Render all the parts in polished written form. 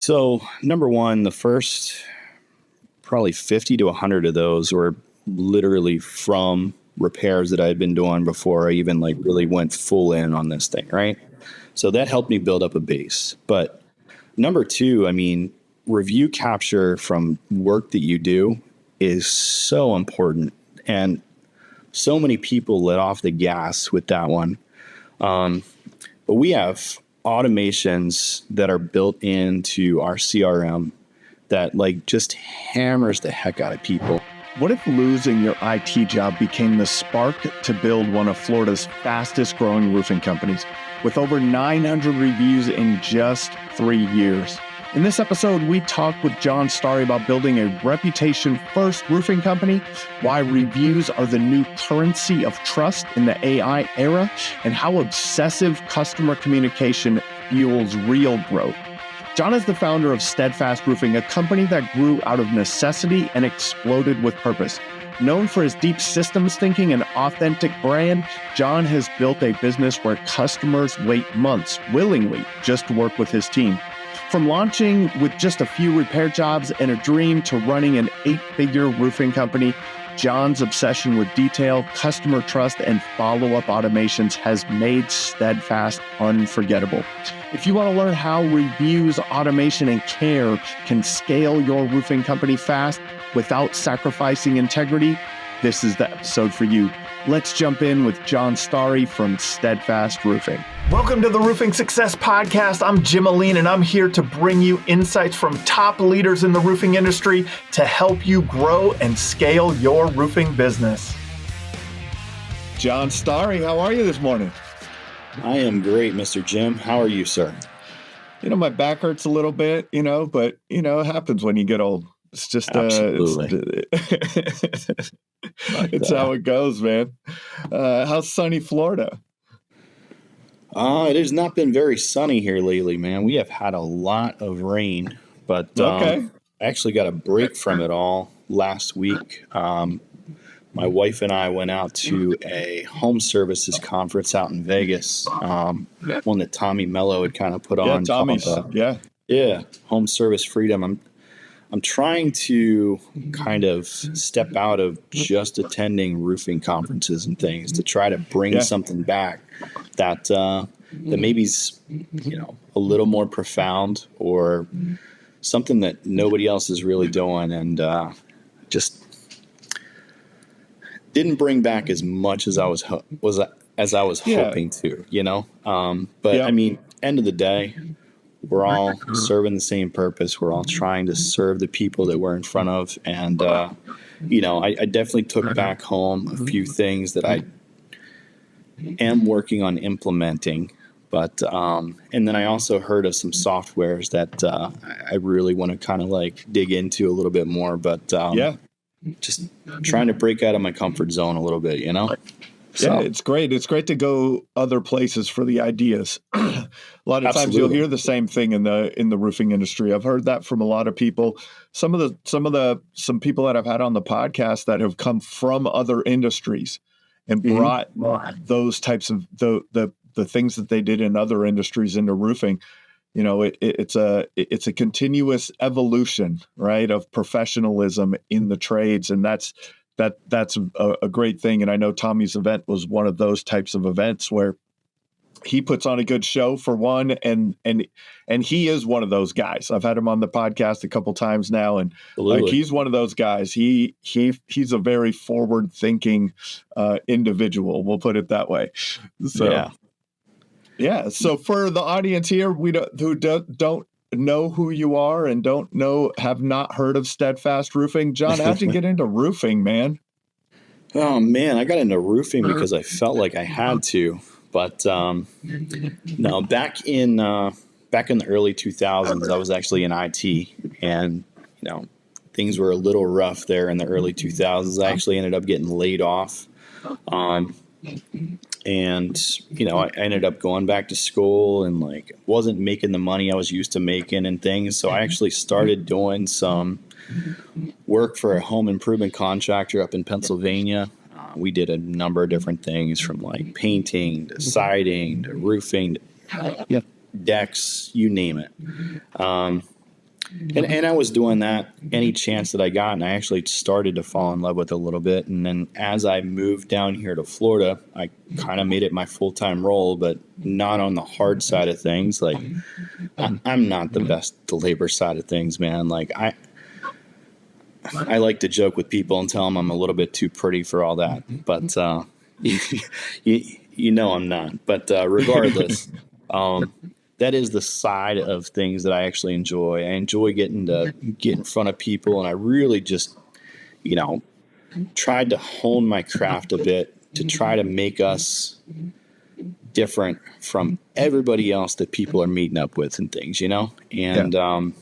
So number one, the first probably 50 to 100 of those were literally from repairs that I had been doing before I even really went full in on this thing, right? So that helped me build up a base. But number two, review capture from work that you do is so important. And so many people let off the gas with that one. But we have automations that are built into our CRM that just hammers the heck out of people. What if losing your IT job became the spark to build one of Florida's fastest growing roofing companies with over 900 reviews in just 3 years? In this episode, we talk with Jon Starry about building a reputation-first roofing company, why reviews are the new currency of trust in the AI era, and how obsessive customer communication fuels real growth. Jon is the founder of Steadfast Roofing, a company that grew out of necessity and exploded with purpose. Known for his deep systems thinking and authentic brand, Jon has built a business where customers wait months willingly just to work with his team. From launching with just a few repair jobs and a dream to running an 8-figure roofing company, Jon's obsession with detail, customer trust, and follow-up automations has made Steadfast unforgettable. If you want to learn how reviews, automation, and care can scale your roofing company fast without sacrificing integrity, this is the episode for you. Let's jump in with Jon Starry from Steadfast Roofing. Welcome to the Roofing Success Podcast. I'm Jim Aline, and I'm here to bring you insights from top leaders in the roofing industry to help you grow and scale your roofing business. Jon Starry, how are you this morning? I am great, Mr. Jim. How are you, sir? My back hurts a little bit, but, it happens when you get old. It's just, Absolutely. It's how it goes, man. How's sunny Florida? It has not been very sunny here lately, man. We have had a lot of rain, but Okay. I actually got a break from it all last week. My wife and I went out to a home services conference out in Vegas, one that Tommy Mello had kind of put on. Yeah, Tommy's. Yeah, Home Service Freedom. I'm trying to kind of step out of just attending roofing conferences and things to try to bring something back that maybe's a little more profound or something that nobody else is really doing, and just didn't bring back as much as I was hoping to, But end of the day, we're all serving the same purpose. We're all trying to serve the people that we're in front of. And, I definitely took back home a few things that I am working on implementing. But, and then I also heard of some softwares that I really want to kind of dig into a little bit more. But just trying to break out of my comfort zone a little bit, So. Yeah, it's great. It's great to go other places for the ideas. A lot of times you'll hear the same thing in the roofing industry. I've heard that from a lot of people. Some people that I've had on the podcast that have come from other industries and brought those types of the things that they did in other industries into roofing. It's a continuous evolution, right, of professionalism in the trades, and that's a great thing. And I know Tommy's event was one of those types of events where he puts on a good show for one, and he is one of those guys. I've had him on the podcast a couple times now, and he's one of those guys. He's a very forward thinking individual. We'll put it that way. So yeah. So for the audience here, who don't know who you are and have not heard of Steadfast Roofing, Jon, how'd you get into roofing, man? Oh man, I got into roofing because I felt like I had to. But no, back in the early 2000s, I was actually in IT, and things were a little rough there in the early 2000s. I actually ended up getting laid off. And, I ended up going back to school and wasn't making the money I was used to making and things. So I actually started doing some work for a home improvement contractor up in Pennsylvania. We did a number of different things from painting to siding to roofing, to decks, you name it. And I was doing that any chance that I got, and I actually started to fall in love with it a little bit. And then as I moved down here to Florida, I kind of made it my full-time role, but not on the hard side of things. Like I'm not the best at the labor side of things, man. Like I like to joke with people and tell them I'm a little bit too pretty for all that, but you know I'm not. But regardless, that is the side of things that I actually enjoy. I enjoy getting to get in front of people, and I really just, tried to hone my craft a bit to try to make us different from everybody else that people are meeting up with and things, And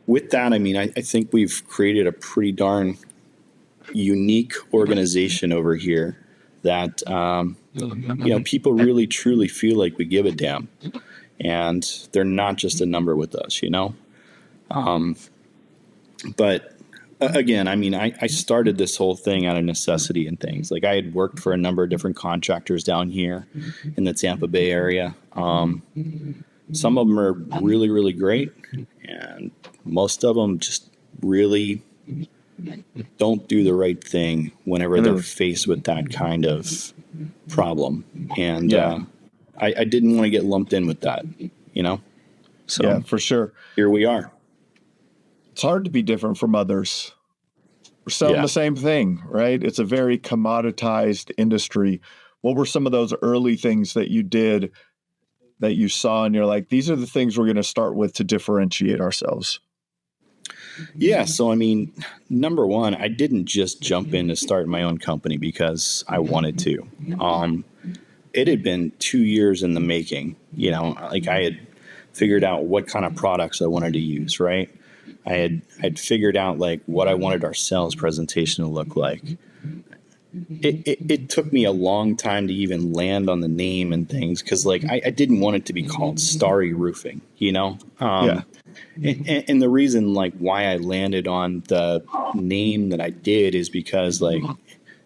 with that, I mean, I think we've created a pretty darn unique organization over here that, people really truly feel like we give a damn, and they're not just a number with us, But again, I mean, I started this whole thing out of necessity and things. Like I had worked for a number of different contractors down here in the Tampa Bay area. Some of them are really, really great, and most of them just really don't do the right thing whenever they're faced with that kind of problem. And I didn't want to get lumped in with that, So yeah, for sure. Here we are. It's hard to be different from others. We're selling the same thing, right? It's a very commoditized industry. What were some of those early things that you did that you saw and you're like, these are the things we're going to start with to differentiate ourselves? Yeah. So, I mean, number one, I didn't just jump in to start my own company because I wanted to. It had been 2 years in the making, like I had figured out what kind of products I wanted to use, right? I'd figured out like what I wanted our sales presentation to look like. It took me a long time to even land on the name and things because like I didn't want it to be called Starry Roofing, And the reason like why I landed on the name that I did is because like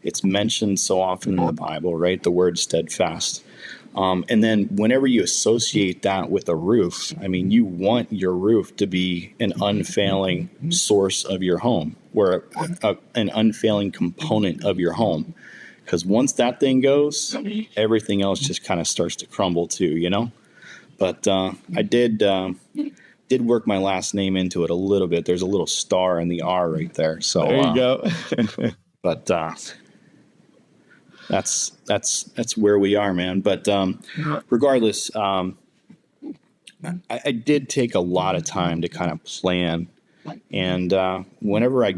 it's mentioned so often in the Bible, right? The word steadfast. And then whenever you associate that with a roof, I mean, you want your roof to be an unfailing source of your home, or an unfailing component of your home. Because once that thing goes, everything else just kind of starts to crumble too, But I did work my last name into it a little bit. There's a little star in the R right there. So there you go. But that's where we are, man. But regardless, I did take a lot of time to kind of plan. And whenever I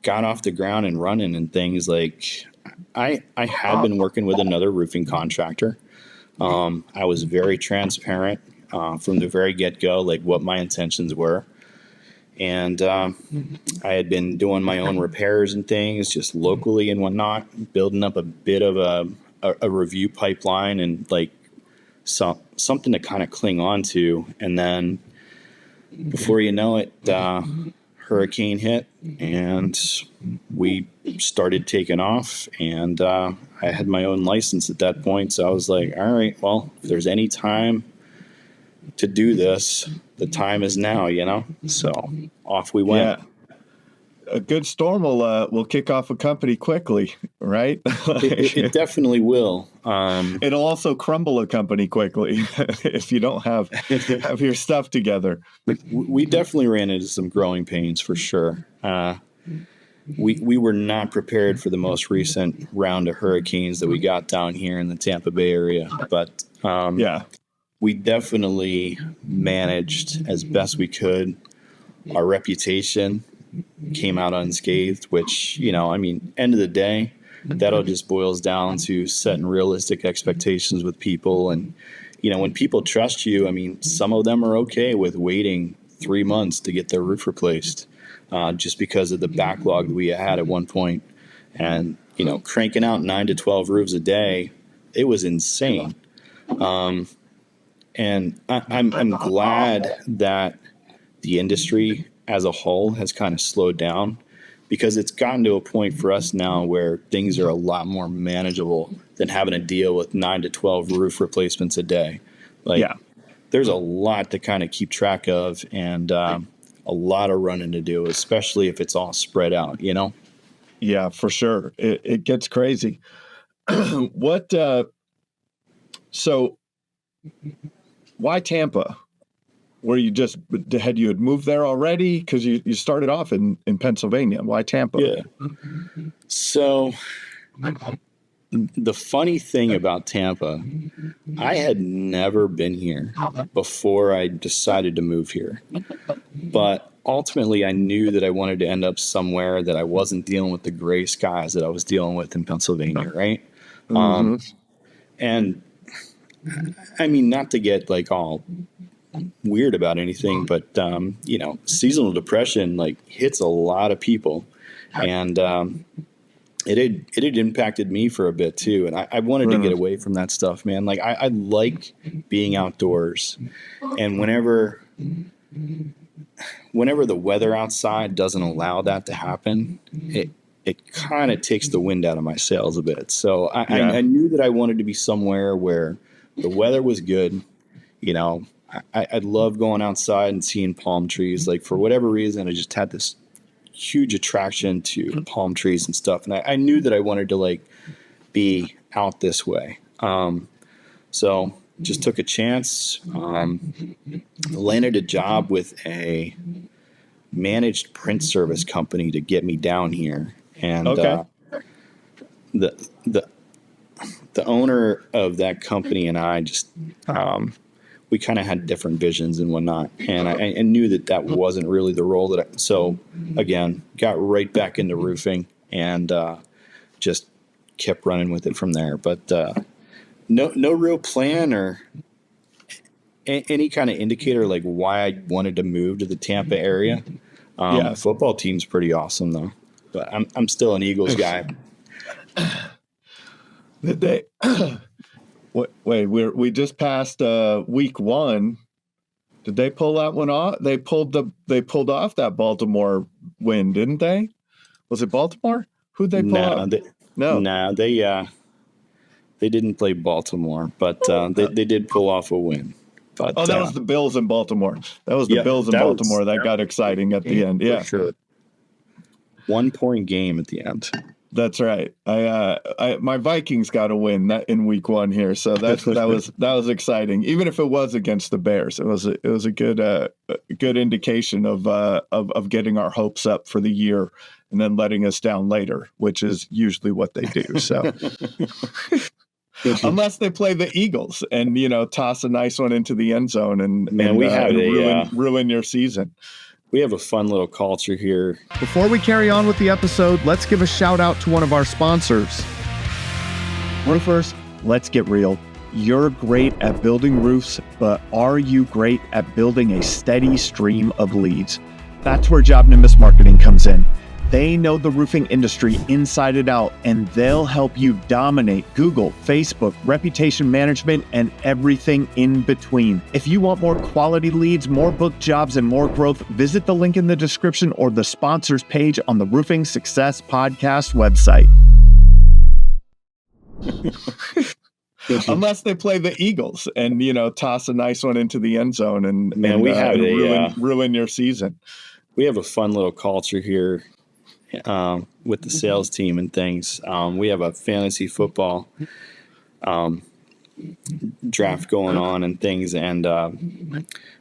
got off the ground and running and things, like I had been working with another roofing contractor. I was very transparent from the very get-go, like what my intentions were. And I had been doing my own repairs and things just locally and whatnot, building up a bit of a review pipeline and like something to kind of cling on to. And then before you know it, hurricane hit and we started taking off. And I had my own license at that point. So I was like, all right, well, if there's any time to do this, the time is now, So off we went. Yeah. A good storm will kick off a company quickly, right? It definitely will. It'll also crumble a company quickly if you don't have your stuff together. We definitely ran into some growing pains for sure. We were not prepared for the most recent round of hurricanes that we got down here in the Tampa Bay area, but we definitely managed as best we could. Our reputation came out unscathed, which, end of the day, that all just boils down to setting realistic expectations with people. And, when people trust you, I mean, some of them are okay with waiting 3 months to get their roof replaced just because of the backlog that we had at one point. And, cranking out 9 to 12 roofs a day, it was insane. And I'm glad that the industry as a whole has kind of slowed down because it's gotten to a point for us now where things are a lot more manageable than having to deal with 9 to 12 roof replacements a day. there's a lot to kind of keep track of, and a lot of running to do, especially if it's all spread out, you know? Yeah, for sure. It gets crazy. What, so why Tampa? Were you had moved there already? Because you started off in Pennsylvania. Why Tampa? Yeah. So the funny thing about Tampa, I had never been here before I decided to move here. But ultimately, I knew that I wanted to end up somewhere that I wasn't dealing with the gray skies that I was dealing with in Pennsylvania, right? And I mean, not to get like all weird about anything, but you know, seasonal depression like hits a lot of people, and it had impacted me for a bit too. And I wanted to get away from that stuff, man. Like I like being outdoors, and whenever the weather outside doesn't allow that to happen, it kind of takes the wind out of my sails a bit. So I knew that I wanted to be somewhere where the weather was good. You know, I love going outside and seeing palm trees. Like for whatever reason, I just had this huge attraction to palm trees and stuff. And I knew that I wanted to like be out this way. So just took a chance, landed a job with a managed print service company to get me down here. And the owner of that company and I just, we kind of had different visions and whatnot. And I knew that wasn't really the role so again, got right back into roofing and, just kept running with it from there. But, no real plan or any kind of indicator like why I wanted to move to the Tampa area. Football team's pretty awesome though, but I'm still an Eagles guy. Did they? Wait, we just passed week 1. Did they pull that one off? They pulled off that Baltimore win, didn't they? Was it Baltimore? Who'd they pull off? They didn't play Baltimore, but they did pull off a win. But, that was the Bills in Baltimore. That was the Bills in Baltimore that got exciting at the end. Yeah, sure. 1 point game at the end. That's right. My Vikings got a win in week 1 here, so that was exciting. Even if it was against the Bears, it was a good indication of getting our hopes up for the year and then letting us down later, which is usually what they do. So. Unless they play the Eagles and, toss a nice one into the end zone and ruin your season. We have a fun little culture here. Before we carry on with the episode, let's give a shout out to one of our sponsors. Roofers, let's get real. You're great at building roofs, but are you great at building a steady stream of leads? That's where Job Nimbus Marketing comes in. They know the roofing industry inside and out, and they'll help you dominate Google, Facebook, reputation management, and everything in between. If you want more quality leads, more booked jobs, and more growth, visit the link in the description or the sponsors page on the Roofing Success Podcast website. Unless they play the Eagles and, toss a nice one into the end zone and ruin your season. We have a fun little culture here. With the sales team and things. We have a fantasy football draft going on and things, and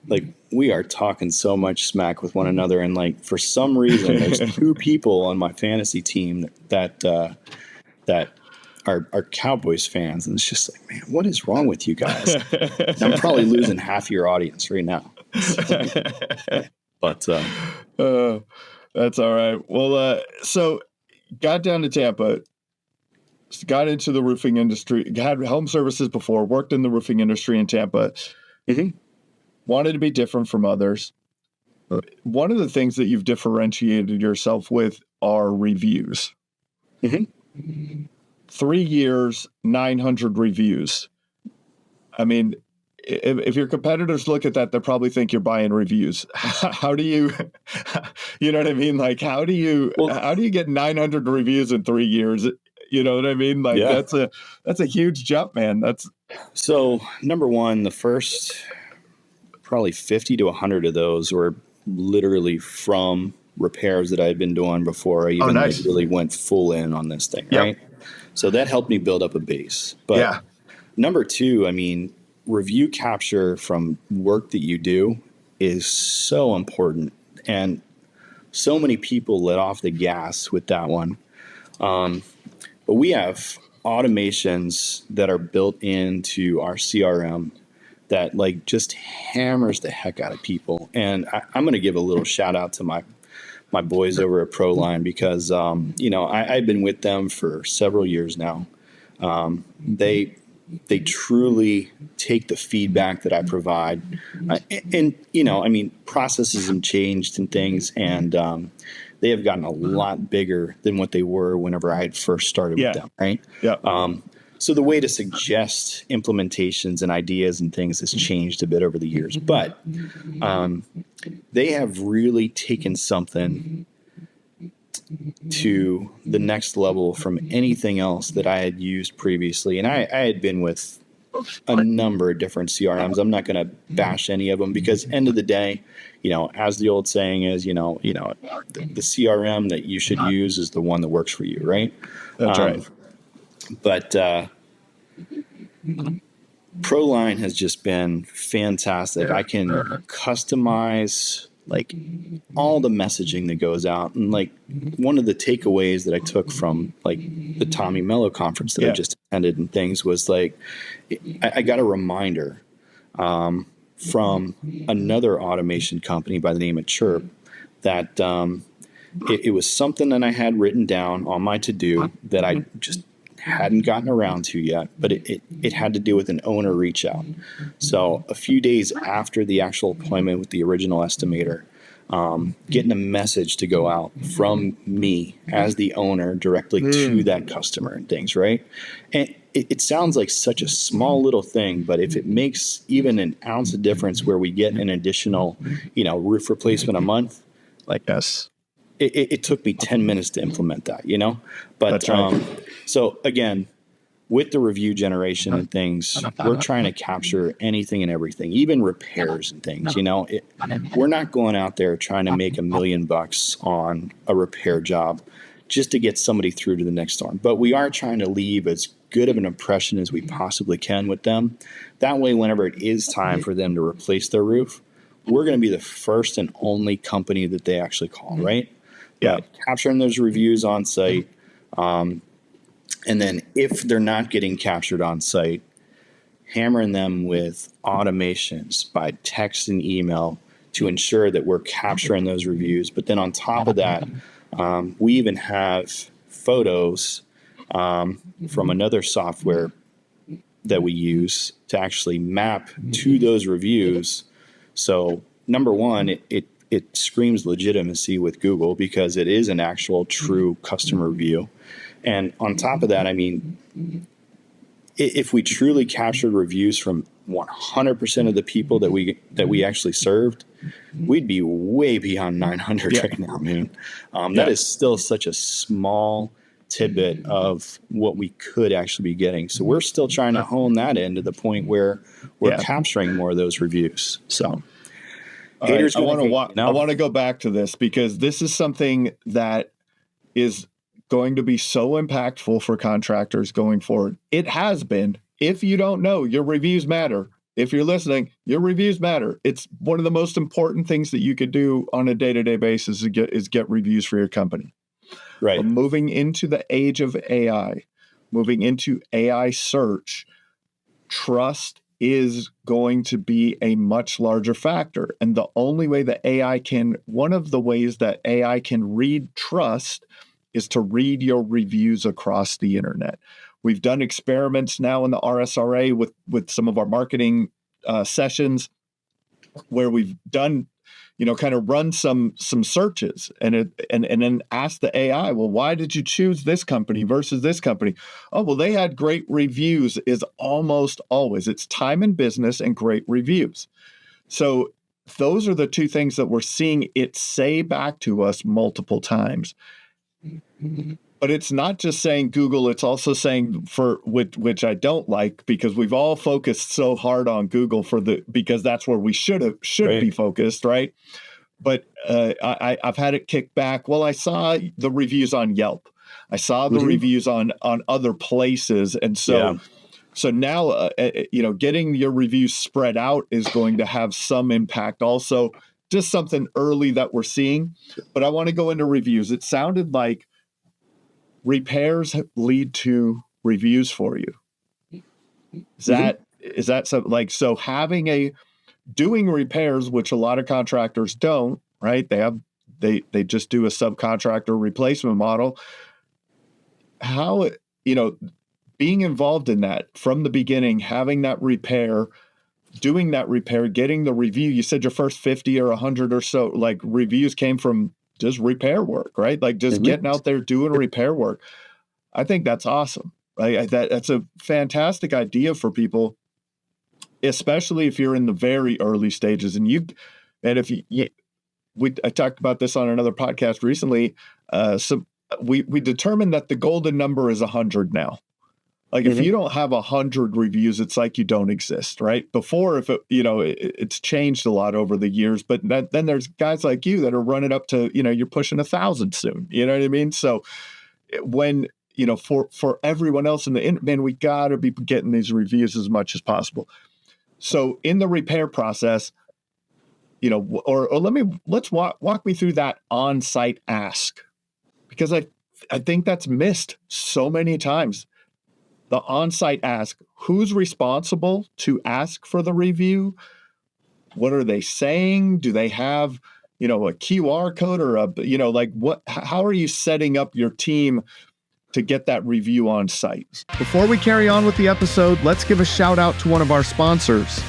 like we are talking so much smack with one another, and like for some reason there's 2 people on my fantasy team that are Cowboys fans, and it's just like, man, what is wrong with you guys? I'm probably losing half your audience right now. But that's all right. Well, so got down to Tampa, got into the roofing industry, had home services before, worked in the roofing industry in Tampa. Mm-hmm. Wanted to be different from others. One of the things that you've differentiated yourself with are reviews. Mm-hmm. 3 years, 900 reviews. I mean, if your competitors look at that, they'll probably think you're buying reviews. How do you, you know what I mean? Like, how do you get 900 reviews in 3 years? You know what I mean? Like, that's a huge jump, man. So number one, the first probably 50 to 100 of those were literally from repairs that I had been doing before I even nice. like really went full in on this thing, Yep. right? So that helped me build up a base. But Yeah. number two, I mean, review capture from work that you do is so important. And so many people let off the gas with that one. But we have automations that are built into our CRM that like just hammers the heck out of people. And I'm going to give a little shout out to my boys over at Proline because, I've been with them for several years now. They truly take the feedback that I provide, processes have changed and things, and they have gotten a lot bigger than what they were whenever I had first started with them, right? Yeah. So the way to suggest implementations and ideas and things has changed a bit over the years, but they have really taken something to the next level from anything else that I had used previously. And I had been with a number of different CRMs. I'm not going to bash any of them because end of the day, as the old saying is, the CRM that you should use is the one that works for you. Right. That's right. But Proline has just been fantastic. I can customize like all the messaging that goes out. And like one of the takeaways that I took from like the Tommy Mello conference that I just attended and things was like, I got a reminder from another automation company by the name of Chirp that it was something that I had written down on my to-do that I just hadn't gotten around to yet, but it had to do with an owner reach out. So a few days after the actual appointment with the original estimator, getting a message to go out from me as the owner directly to that customer and things, right? And it sounds like such a small little thing, but if it makes even an ounce of difference where we get an additional, roof replacement a month, like yes. It took me 10 minutes to implement that, but That's right. So again, with the review generation and things, we're trying to capture anything and everything, even repairs and things, we're not going out there trying to make $1 million on a repair job just to get somebody through to the next storm. But we are trying to leave as good of an impression as we possibly can with them. That way, whenever it is time for them to replace their roof, we're going to be the first and only company that they actually call, right? Yeah. But capturing those reviews on site. And then if they're not getting captured on site, hammering them with automations by text and email to ensure that we're capturing those reviews. But then on top of that, we even have photos from another software that we use to actually map to those reviews. So number one, it screams legitimacy with Google because it is an actual true customer review. And on top of that, I mean, if we truly captured reviews from 100% of the people that we actually served, we'd be way beyond 900 right now, man. That is still such a small tidbit of what we could actually be getting. So we're still trying to hone that in to the point where we're capturing more of those reviews. So haters, I want to go back to this because this is something that is going to be so impactful for contractors going forward. It has been. If you don't know, your reviews matter. If you're listening, your reviews matter. It's one of the most important things that you could do on a day-to-day basis is get reviews for your company. Right. But moving into the age of AI, moving into AI search, trust is going to be a much larger factor. And the only way that one of the ways that AI can read trust is to read your reviews across the internet. We've done experiments now in the RSRA with some of our marketing sessions where we've done, kind of run some searches and then ask the AI, well, why did you choose this company versus this company? Oh, well, they had great reviews is almost always. It's time and business and great reviews. So those are the two things that we're seeing it say back to us multiple times. But it's not just saying Google, it's also saying for which I don't like, because we've all focused so hard on Google because that's where we should Right. be focused, right? But I've had it kicked back. Well, I saw the reviews on Yelp. I saw the reviews on other places. And so now, getting your reviews spread out is going to have some impact. Also, just something early that we're seeing. But I want to go into reviews. It sounded like repairs lead to reviews for you. Is that something like, so doing repairs, which a lot of contractors don't, right? They just do a subcontractor replacement model. How, being involved in that from the beginning, having that repair, doing that repair, getting the review. You said your first 50 or 100 or so like reviews came from just repair work, right? Like just getting out there doing repair work. I think that's awesome. Right? That's a fantastic idea for people, especially if you're in the very early stages. I talked about this on another podcast recently. So we determined that the golden number is 100 now. Like if you don't have 100 reviews, it's like you don't exist, right? Before, if it's changed a lot over the years, but then there's guys like you that are running up to, you're pushing 1,000 soon. You know what I mean? So when, for everyone else man, we got to be getting these reviews as much as possible. So in the repair process, let's walk me through that on-site ask, because I think that's missed so many times. The on-site ask, who's responsible to ask for the review? What are they saying? Do they have, a QR code or how are you setting up your team to get that review on site? Before we carry on with the episode, let's give a shout out to one of our sponsors.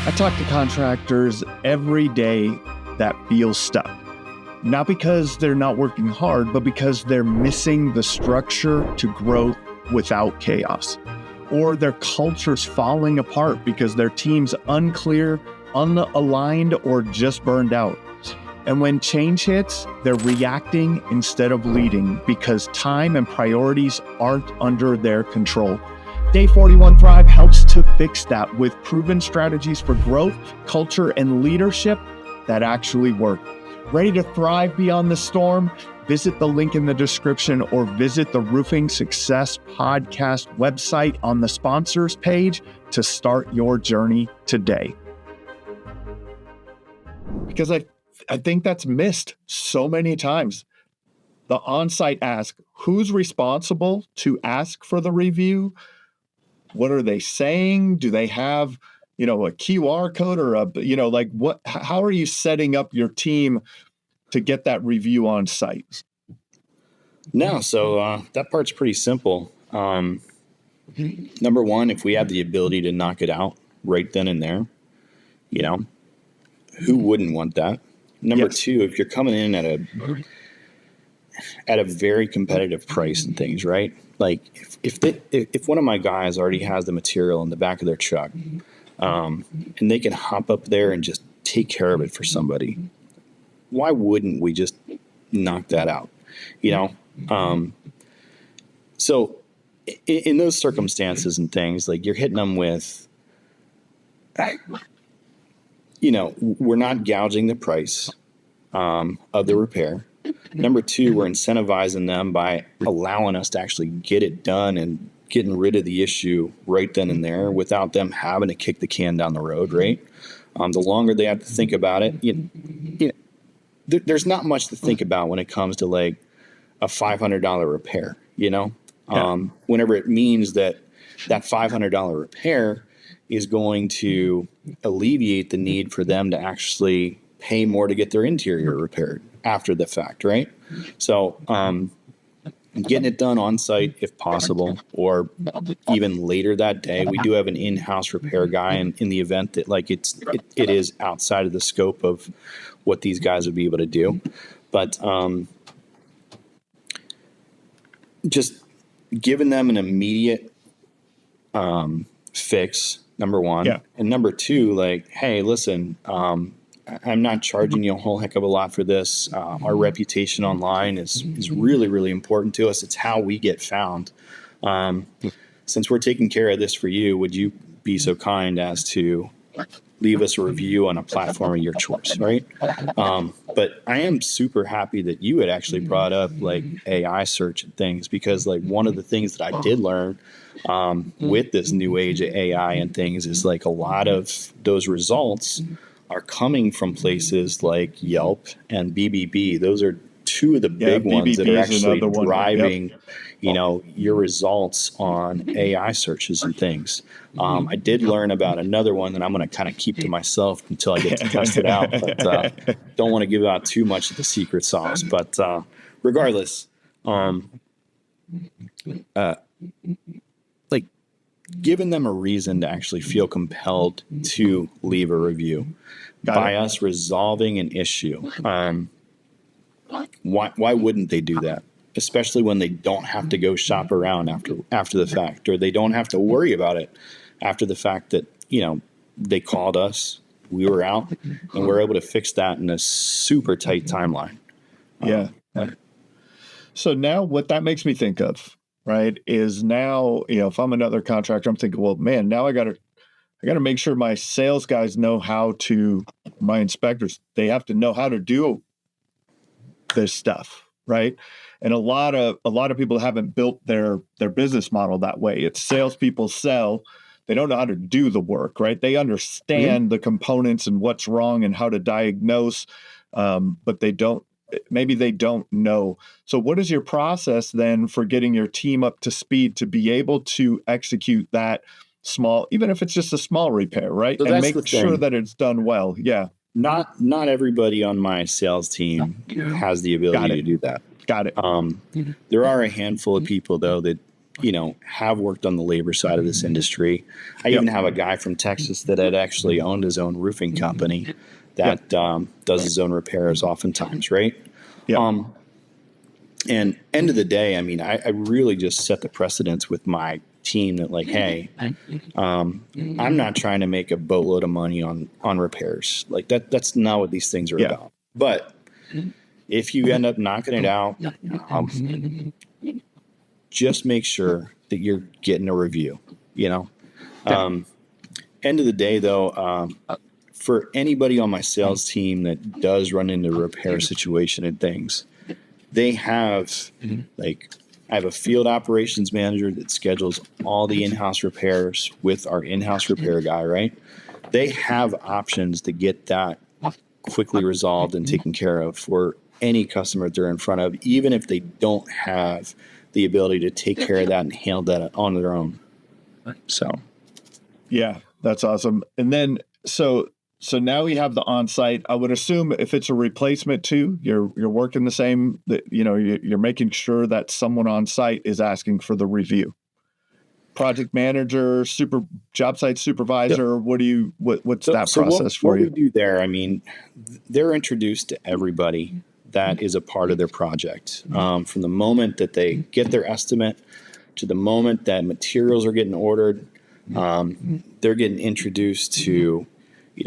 I talk to contractors every day that feel stuck. Not because they're not working hard, but because they're missing the structure to growth without chaos, or their culture's falling apart because their team's unclear, unaligned, or just burned out. And when change hits, they're reacting instead of leading because time and priorities aren't under their control. Day 41 Thrive helps to fix that with proven strategies for growth, culture, and leadership that actually work. Ready to thrive beyond the storm? Visit the link in the description or visit the Roofing Success Podcast website on the sponsors page to start your journey today. Because I think that's missed so many times. The on-site ask, who's responsible to ask for the review? What are they saying? Do they have, a QR code or how are you setting up your team to get that review on site? No, so that part's pretty simple. Number one, if we have the ability to knock it out right then and there, who wouldn't want that? Number two, if you're coming in at a very competitive price and things, right? Like if one of my guys already has the material in the back of their truck, and they can hop up there and just take care of it for somebody, why wouldn't we just knock that out? So in those circumstances and things, like you're hitting them with, we're not gouging the price of the repair. Number two, we're incentivizing them by allowing us to actually get it done and getting rid of the issue right then and there without them having to kick the can down the road, right? The longer they have to think about it, there's not much to think about when it comes to like a $500 repair, whenever it means that $500 repair is going to alleviate the need for them to actually pay more to get their interior repaired after the fact, right? So getting it done on site if possible, or even later that day. We do have an in-house repair guy in the event that like it is outside of the scope of what these guys would be able to do. But just giving them an immediate fix, number one. Yeah. And number two, like, hey, listen, I'm not charging you a whole heck of a lot for this. Our reputation online is really, really important to us. It's how we get found. Since we're taking care of this for you, would you be so kind as to leave us a review on a platform of your choice, right? But I am super happy that you had actually brought up like AI search and things, because like one of the things that I did learn with this new age of AI and things is like a lot of those results are coming from places like Yelp and BBB. Those are two of the big ones that are actually driving, your results on AI searches and things. I did learn about another one that I'm going to kind of keep to myself until I get to test it out, but don't want to give out too much of the secret sauce. But regardless, like giving them a reason to actually feel compelled to leave a review by us resolving an issue. Why wouldn't they do that? Especially when they don't have to go shop around after the fact, or they don't have to worry about it after the fact that, they called us, we were out, and we're able to fix that in a super tight timeline. Yeah. So now what that makes me think of, right, is now, if I'm another contractor, I'm thinking, well, man, now I got to make sure my sales guys know my inspectors, they have to know how to do this stuff, right? And a lot of people haven't built their business model that way. It's salespeople sell. They don't know how to do the work, right? They understand the components and what's wrong and how to diagnose, but they don't know. So what is your process then for getting your team up to speed to be able to execute that small, even if it's just a small repair, right? So and make sure that it's done well. Yeah. Not everybody on my sales team has the ability to do that. Got it. There are a handful of people though that, have worked on the labor side of this industry. I even have a guy from Texas that had actually owned his own roofing company that does his own repairs oftentimes, right? And end of the day, I mean, I really just set the precedence with my team that like, hey, I'm not trying to make a boatload of money on repairs. Like that's not what these things are about. But if you end up knocking it out, just make sure that you're getting a review, End of the day though, for anybody on my sales team that does run into a repair situation and things, they have I have a field operations manager that schedules all the in-house repairs with our in-house repair guy, right? They have options to get that quickly resolved and taken care of for any customer they're in front of, even if they don't have the ability to take care of that and handle that on their own. So, yeah, that's awesome. And then, so now we have the on-site. I would assume if it's a replacement too, you're working the same. That you're making sure that someone on site is asking for the review. Project manager, job site supervisor. Yep. What's that process for you? What we do there, I mean, they're introduced to everybody that is a part of their project. From the moment that they get their estimate to the moment that materials are getting ordered, they're getting introduced to,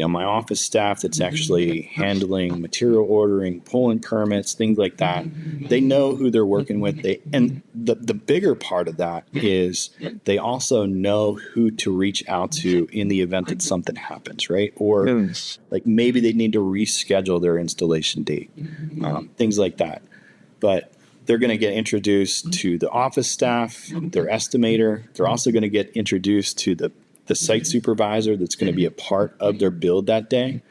my office staff that's actually handling material ordering, pulling permits, things like that. They know who they're working with. And the bigger part of that is they also know who to reach out to in the event that something happens, right? Or like maybe they need to reschedule their installation date, things like that. But they're going to get introduced to the office staff, their estimator. They're also going to get introduced to the site supervisor that's going to be a part of their build that day.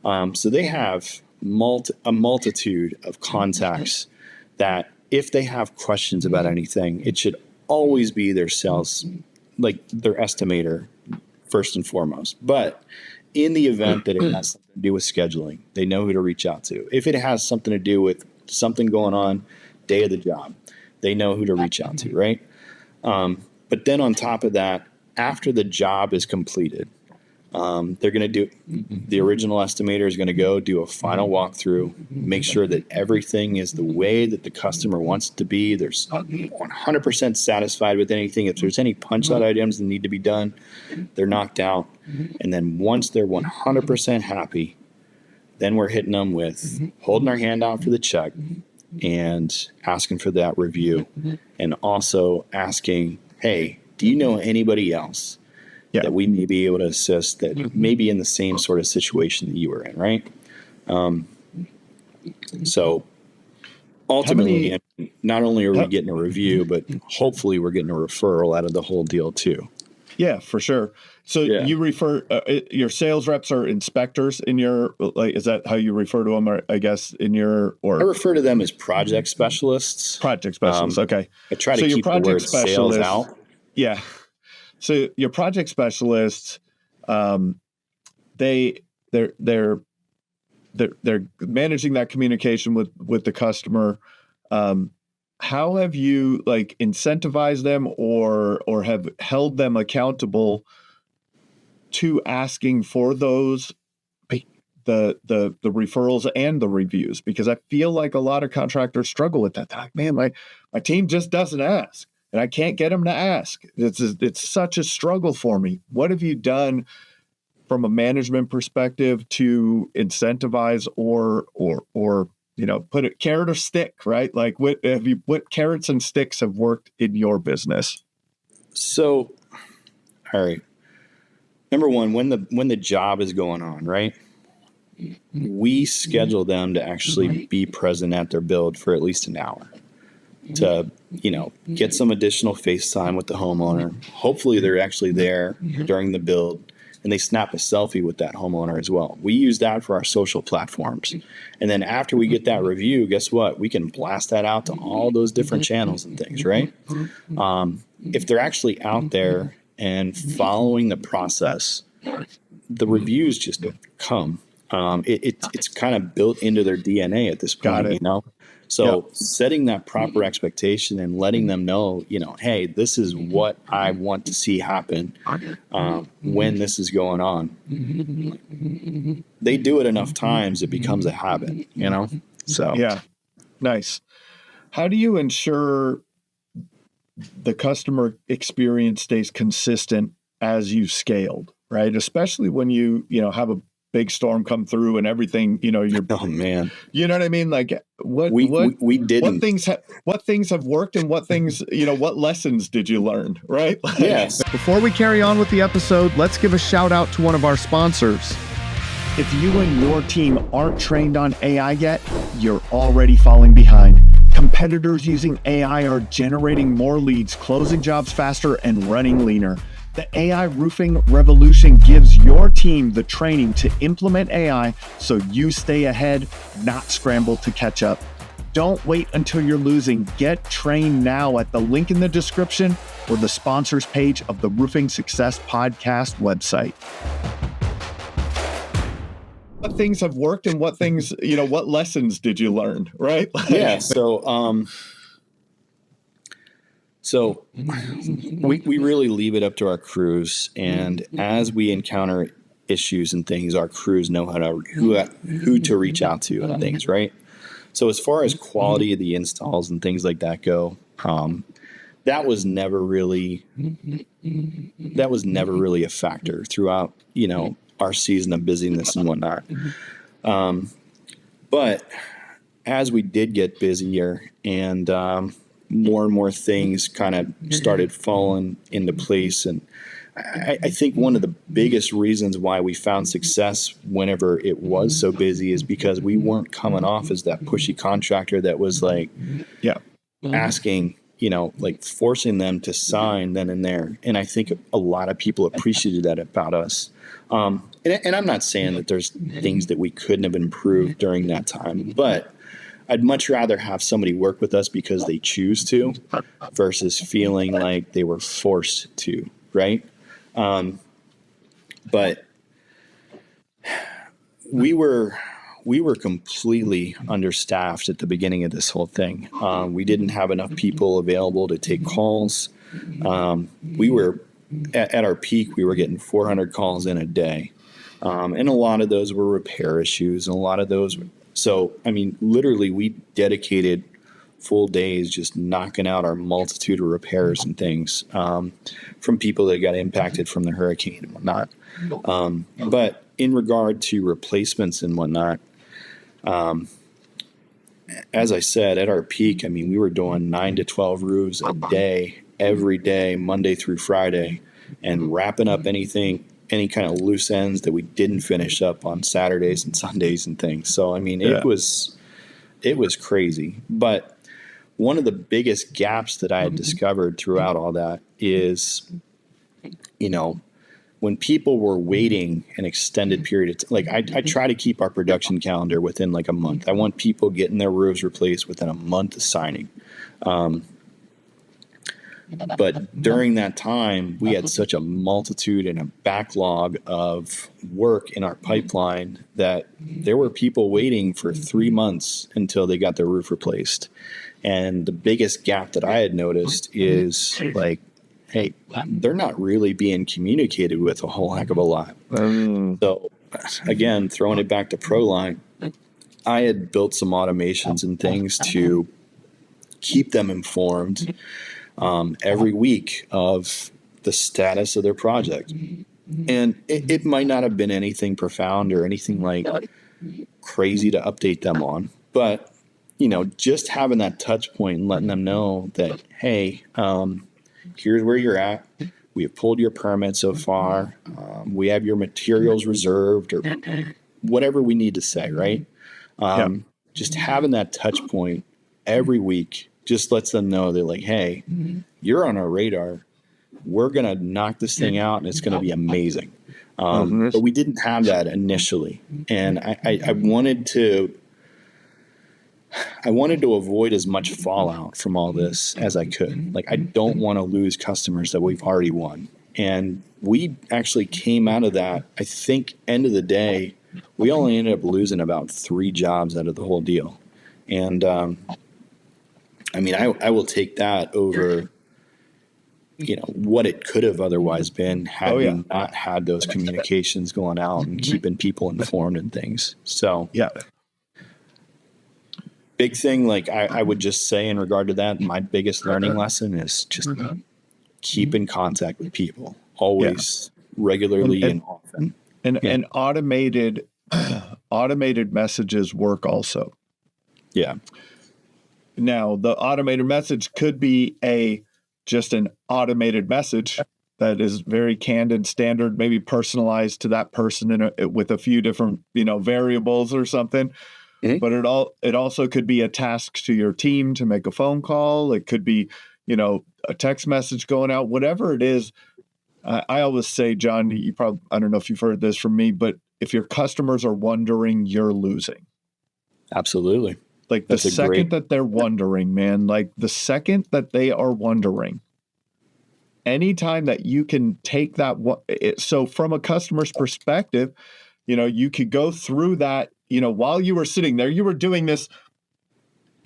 So they have a multitude of contacts that if they have questions about anything, it should always be their sales, like their estimator first and foremost. But in the event that it has something to do with scheduling, they know who to reach out to. If it has something to do with something going on, day of the job, they know who to reach out to, right? But then on top of that, after the job is completed, they're going to do, the original estimator is going to go do a final walkthrough, make sure that everything is the way that the customer wants it to be. They're 100% satisfied with anything. If there's any punch out items that need to be done, they're knocked out. And then once they're 100% happy, then we're hitting them with holding our hand out for the check and asking for that review, and also asking, hey, do you know anybody else that we may be able to assist that may be in the same sort of situation that you were in, right? So ultimately, not only are we getting a review, but hopefully we're getting a referral out of the whole deal too. Yeah, for sure. So you refer your sales reps are inspectors in your, like, is that how you refer to them? Or I guess in your, or I refer to them as project specialists. Project specialists. Okay. I try to keep the word sales out. Yeah. So your project specialists, they're managing that communication with the customer. How have you like incentivized them or have held them accountable to asking for those the referrals and the reviews? Because I feel like a lot of contractors struggle with that. They're like, man, my team just doesn't ask, and I can't get them to ask. It's such a struggle for me. What have you done from a management perspective to incentivize or put it carrot or stick, right? Like what carrots and sticks have worked in your business? So, all right. Number one, when the job is going on, right? We schedule them to actually be present at their build for at least an hour to, get some additional face time with the homeowner. Hopefully they're actually there during the build and they snap a selfie with that homeowner as well. We use that for our social platforms. And then after we get that review, guess what? We can blast that out to all those different channels and things, right? If they're actually out there and following the process, the reviews just come. It's kind of built into their DNA at this point, So setting that proper expectation and letting them know, hey, this is what I want to see happen when this is going on. They do it enough times, it becomes a habit, So yeah, nice. How do you ensure the customer experience stays consistent as you scaled, right? Especially when you have a big storm come through and everything, you're, oh man, you know what I mean? Like what things have worked and what things, what lessons did you learn, right? Yes. Before we carry on with the episode, let's give a shout out to one of our sponsors. If you and your team aren't trained on AI yet, you're already falling behind. Competitors using AI are generating more leads, closing jobs faster, and running leaner. The AI roofing revolution gives your team the training to implement AI so you stay ahead, not scramble to catch up. Don't wait until you're losing. Get trained now at the link in the description or the sponsors page of the Roofing Success Podcast website. What things have worked and what things, what lessons did you learn, right? Yeah. So we really leave it up to our crews, and as we encounter issues and things, our crews know who to reach out to and things, right? So as far as quality of the installs and things like that go, that was never really a factor throughout, our season of busyness and whatnot. But as we did get busier and more and more things kind of started falling into place. And I think one of the biggest reasons why we found success whenever it was so busy is because we weren't coming off as that pushy contractor that was like asking, like forcing them to sign then and there. And I think a lot of people appreciated that about us. And I'm not saying that there's things that we couldn't have improved during that time, but I'd much rather have somebody work with us because they choose to versus feeling like they were forced to, right? But we were completely understaffed at the beginning of this whole thing. We didn't have enough people available to take calls. We were at our peak, we were getting 400 calls in a day. And a lot of those were repair issues, and a lot of those. So, I mean, literally, we dedicated full days just knocking out our multitude of repairs and things from people that got impacted from the hurricane and whatnot. But in regard to replacements and whatnot, as I said, at our peak, I mean, we were doing 9 to 12 roofs a day, every day, Monday through Friday, and wrapping up any kind of loose ends that we didn't finish up on Saturdays and Sundays and things. So, I mean, it was crazy. But one of the biggest gaps that I had discovered throughout all that is, when people were waiting an extended period of like I try to keep our production calendar within like a month. I want people getting their roofs replaced within a month of signing. But during that time, we had such a multitude and a backlog of work in our pipeline that there were people waiting for 3 months until they got their roof replaced. And the biggest gap that I had noticed is like, hey, they're not really being communicated with a whole heck of a lot. So again, throwing it back to Proline, I had built some automations and things to keep them informed every week of the status of their project. And it might not have been anything profound or anything like crazy to update them on, but just having that touch point and letting them know that, hey, here's where you're at. We have pulled your permit so far. We have your materials reserved, or whatever we need to say, right? Just having that touch point every week just lets them know they're like, hey, you're on our radar. We're going to knock this thing out and it's going to be amazing. But we didn't have that initially. And I wanted to avoid as much fallout from all this as I could. Like, I don't want to lose customers that we've already won. And we actually came out of that, I think, end of the day, we only ended up losing about 3 jobs out of the whole deal. And, I mean, I will take that over, what it could have otherwise been had we not had those communications going out and keeping people informed and things. So, big thing, like I would just say in regard to that, my biggest learning lesson is just keep in contact with people always, regularly and often. And automated messages work also. Yeah. Now, the automated message could be just an automated message that is very candid, standard, maybe personalized to that person with a few different, variables or something. But it also could be a task to your team to make a phone call. It could be, a text message going out, whatever it is. I always say, John, I don't know if you've heard this from me, but if your customers are wondering, you're losing. Absolutely. Like the second that they're wondering, man, like the second that they are wondering, anytime that you can take that. So from a customer's perspective, you could go through that, while you were sitting there, you were doing this,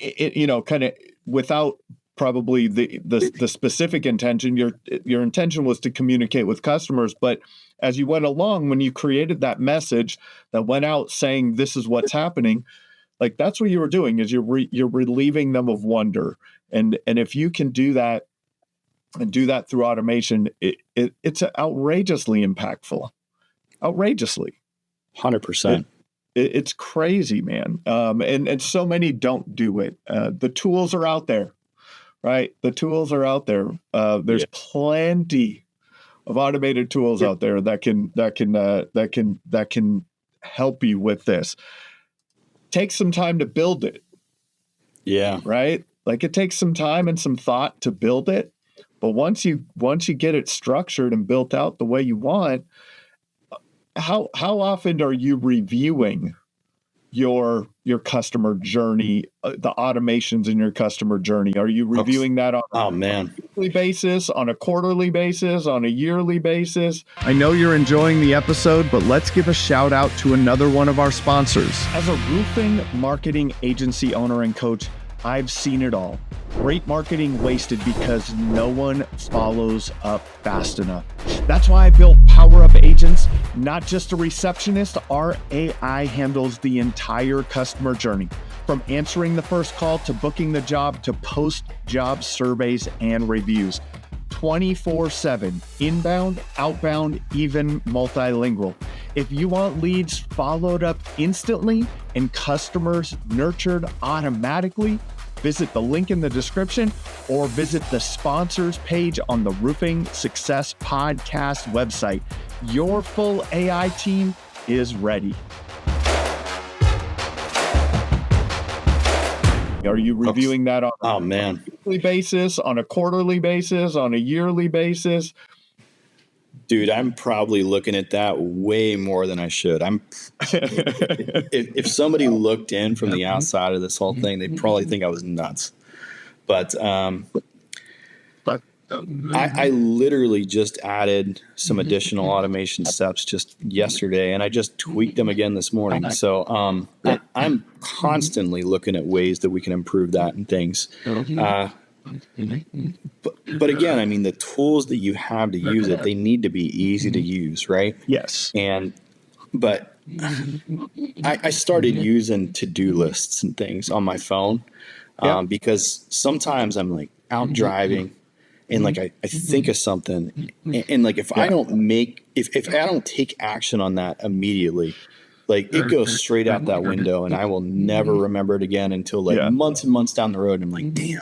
kind of without probably the specific intention. Your intention was to communicate with customers, but as you went along, when you created that message that went out saying this is what's happening, like that's what you were doing, is you're relieving them of wonder, and if you can do that and do that through automation, it's outrageously impactful, 100%. It's crazy, man. And so many don't do it. The tools are out there, right? The tools are out there. There's plenty of automated tools out there that can help you with this. Take some time to build it. Yeah. Right? Like it takes some time and some thought to build it. But once you get it structured and built out the way you want, how often are you reviewing your customer journey, the automations in your customer journey? Are you reviewing that on a weekly basis, on a quarterly basis, on a yearly basis? I know you're enjoying the episode, but let's give a shout out to another one of our sponsors. As a roofing marketing agency owner and coach, I've seen it all. Great marketing wasted because no one follows up fast enough. That's why I built Power Up Agents, not just a receptionist. Our AI handles the entire customer journey, from answering the first call to booking the job to post-job surveys and reviews. 24/7, inbound, outbound, even multilingual. If you want leads followed up instantly and customers nurtured automatically, visit the link in the description or visit the sponsors page on the Roofing Success Podcast website. Your full AI team is ready. Are you reviewing that on a weekly basis, on a quarterly basis, on a yearly basis? Dude, I'm probably looking at that way more than I should. If somebody looked in from the outside of this whole thing, they'd probably think I was nuts. But I literally just added some additional automation steps just yesterday, and I just tweaked them again this morning. So I'm constantly looking at ways that we can improve that and things. But again, I mean, the tools that you have to use it, they need to be easy to use, right? Yes. But I started using to-do lists and things on my phone because sometimes I'm like out driving and like I think of something and like if I don't take action on that immediately, like it goes straight out that window and I will never remember it again until like months and months down the road. And I'm like, damn.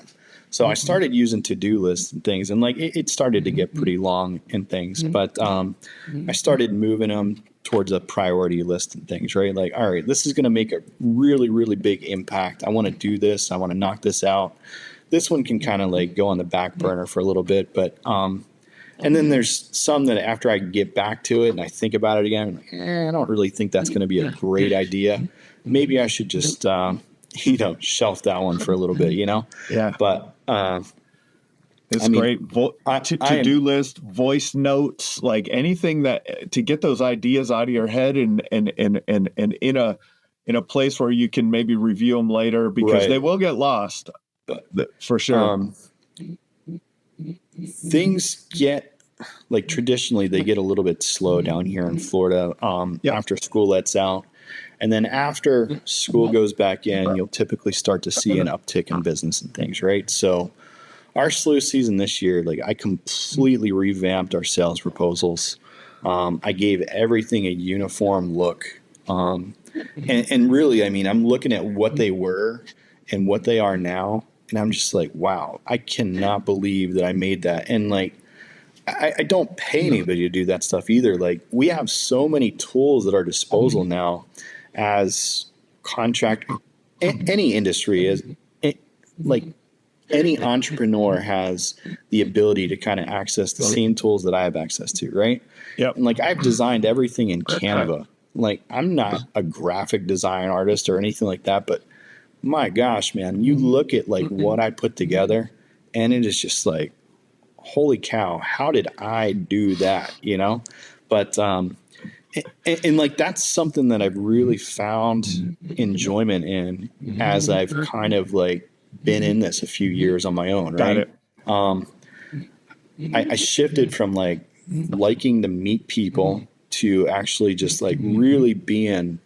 So I started using to-do lists and things, and like it started to get pretty long and things, but I started moving them towards a priority list and things, right? Like, all right, this is going to make a really, really big impact. I want to do this. I want to knock this out. This one can kind of like go on the back burner for a little bit, but and then there's some that after I get back to it and I think about it again, I'm like, I don't really think that's going to be a great idea. Maybe I should just shelf that one for a little bit, Yeah. But it's great. To-do list, voice notes, like anything that to get those ideas out of your head and in a place where you can maybe review them later because they will get lost for sure. Things get like traditionally they get a little bit slow down here in Florida after school lets out. And then after school goes back in, you'll typically start to see an uptick in business and things, right? So our slow season this year, like I completely revamped our sales proposals. I gave everything a uniform look. And really, I mean, I'm looking at what they were and what they are now. And I'm just like, wow, I cannot believe that I made that. And like, I don't pay anybody to do that stuff either. Like we have so many tools at our disposal now as any industry is like any entrepreneur has the ability to kind of access the same tools that I have access to. Right. Yep. And like I've designed everything in Canva. Like I'm not a graphic design artist or anything like that, but my gosh, man, you look at like what I put together and it is just like, holy cow, how did I do that? But, and like, that's something that I've really found enjoyment in as I've kind of like been in this a few years on my own. Right. I shifted from like liking to meet people to actually just like really being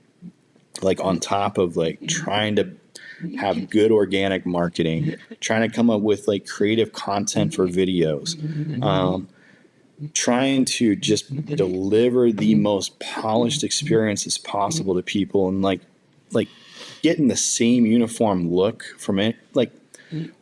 like on top of like trying to have good organic marketing, trying to come up with like creative content for videos, trying to just deliver the most polished experience as possible to people and like getting the same uniform look from it. Like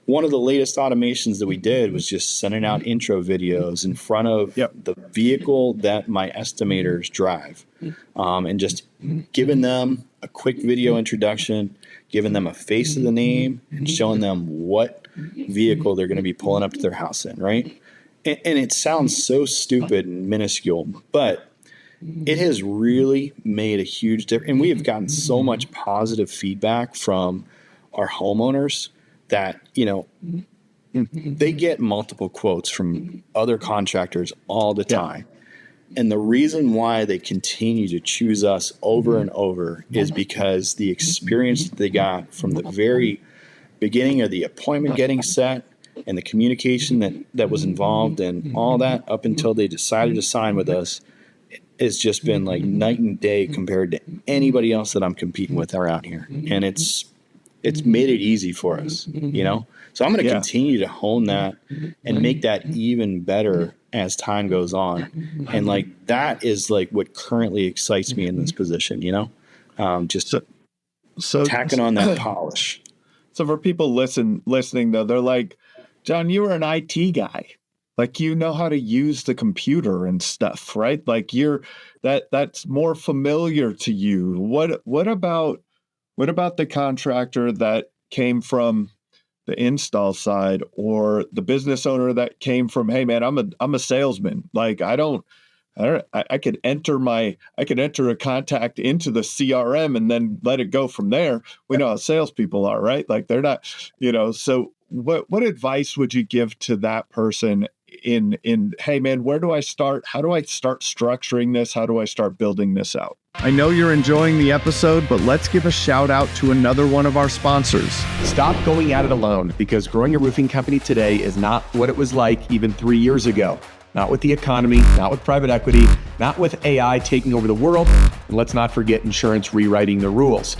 one of the latest automations that we did was just sending out intro videos in front of the vehicle that my estimators drive, and just giving them a quick video introduction, giving them a face of the name and showing them what vehicle they're going to be pulling up to their house in, right? And it sounds so stupid and minuscule, but it has really made a huge difference. And we have gotten so much positive feedback from our homeowners that, they get multiple quotes from other contractors all the time. And the reason why they continue to choose us over and over is because the experience that they got from the very beginning of the appointment getting set and the communication that was involved and all that up until they decided to sign with us has just been like night and day compared to anybody else that I'm competing with around here. And it's it's made it easy for us, you know? So I'm going to continue to hone that and make that even better as time goes on. And like, that is like what currently excites me in this position, you know? Just tacking on that polish. So for people listening though, they're like, Jon, you were an IT guy. Like, you know how to use the computer and stuff, right? Like that's more familiar to you. What about the contractor that came from the install side, or the business owner that came from, hey man, I'm a salesman. Like, I could enter a contact into the CRM and then let it go from there. We know how salespeople are, right? Like, they're not, so what advice would you give to that person in, hey man, where do I start? How do I start structuring this? How do I start building this out? I know you're enjoying the episode, but let's give a shout out to another one of our sponsors. Stop going at it alone, because growing a roofing company today is not what it was like even 3 years ago. Not with the economy, not with private equity, not with AI taking over the world, and let's not forget insurance rewriting the rules.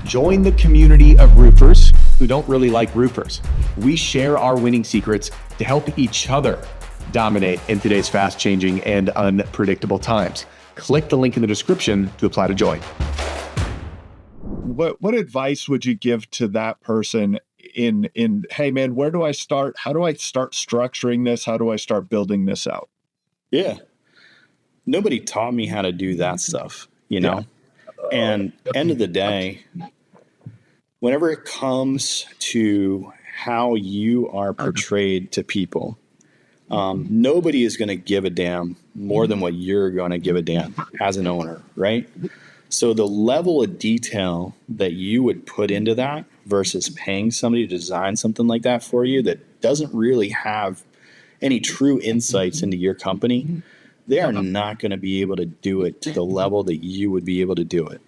Join the community of roofers who don't really like roofers. We share our winning secrets to help each other dominate in today's fast-changing and unpredictable times. Click the link in the description to apply to join. What advice would you give to that person in, hey man, where do I start? How do I start structuring this? How do I start building this out? Yeah. Nobody taught me how to do that stuff, you know? And end of the day, whenever it comes to how you are portrayed to people, nobody is going to give a damn more than what you're going to give a damn as an owner, right? So the level of detail that you would put into that versus paying somebody to design something like that for you that doesn't really have any true insights into your company, they are not going to be able to do it to the level that you would be able to do it.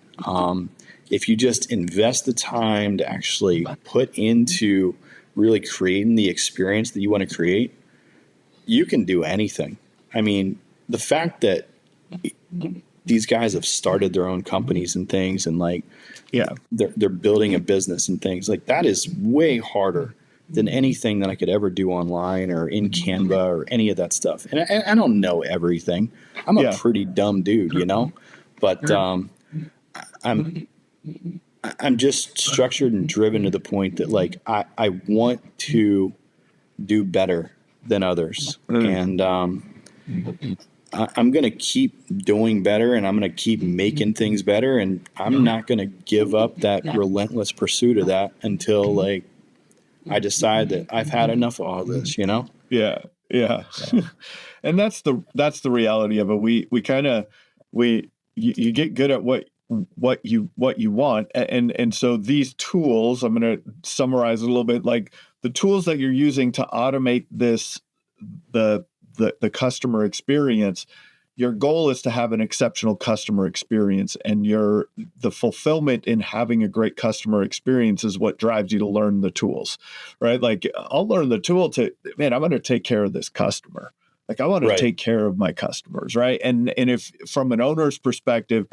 If you just invest the time to actually put into really creating the experience that you want to create, you can do anything. I mean, the fact that these guys have started their own companies and things, and like, they're building a business and things like that is way harder than anything that I could ever do online or in Canva or any of that stuff. And I don't know everything. I'm a pretty dumb dude, you know, but I'm just structured and driven to the point that like I want to do better than others, and I'm going to keep doing better, and I'm going to keep making things better, and I'm not going to give up that relentless pursuit of that until like I decide that I've had enough of all this, you know? Yeah. And that's the reality of it. You get good at what you want. And so these tools, I'm going to summarize a little bit, like the tools that you're using to automate the customer experience. Your goal is to have an exceptional customer experience, and the fulfillment in having a great customer experience is what drives you to learn the tools, right? Like, I'll learn the tool I'm going to take care of this customer. Like, I want to take care of my customers, right? And if from an owner's perspective,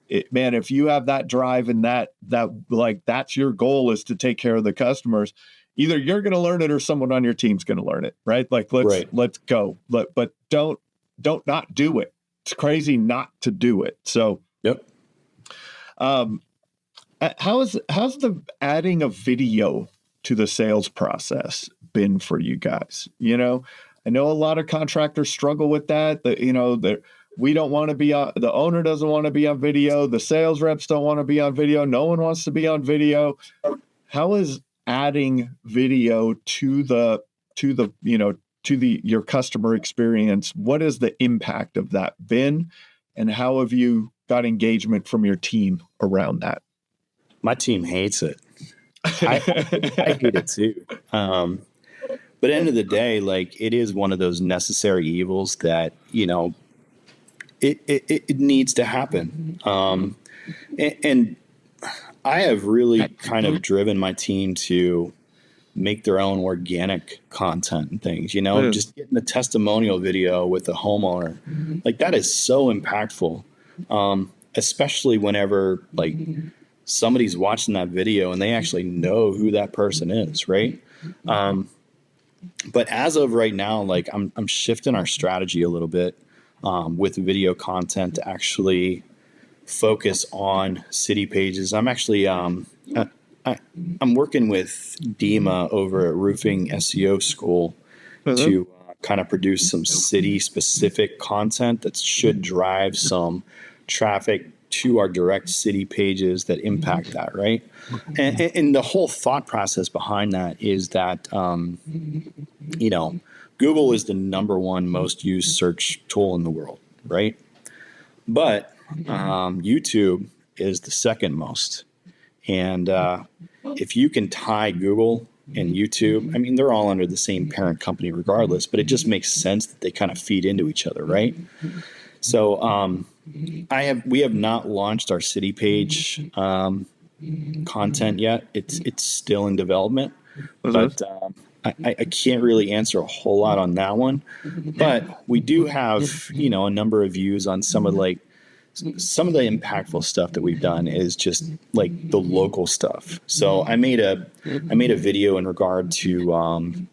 if you have that drive and that like that's your goal, is to take care of the customers, either you're going to learn it or someone on your team's going to learn it, right? Like, let's go. But don't not do it. It's crazy not to do it. So, how's the adding of video to the sales process been for you guys? You know, I know a lot of contractors struggle with that. We don't want to be on, the owner doesn't want to be on video. The sales reps don't want to be on video. No one wants to be on video. How is adding video to your customer experience, what has the impact of that been, and how have you got engagement from your team around that? My team hates it. I hate it too. But at the end of the day, like, it is one of those necessary evils that, you know, it needs to happen. And I have really kind of driven my team to make their own organic content and things, you know, just getting a testimonial video with a homeowner. Like, that is so impactful. Especially whenever like somebody's watching that video and they actually know who that person is, right? But as of right now, like I'm shifting our strategy a little bit with video content to actually focus on city pages. I'm actually I'm working with Dima over at Roofing SEO School to kind of produce some city specific content that should drive some traffic to our direct city pages that impact that, right? And the whole thought process behind that is that, Google is the number one most used search tool in the world, right? But YouTube is the second most. And if you can tie Google and YouTube, I mean, they're all under the same parent company regardless, but it just makes sense that they kind of feed into each other, right? So we have not launched our city page content yet. It's still in development, but I can't really answer a whole lot on that one. But we do have, a number of views on some of the impactful stuff that we've done is just like the local stuff. So I made a video in regard to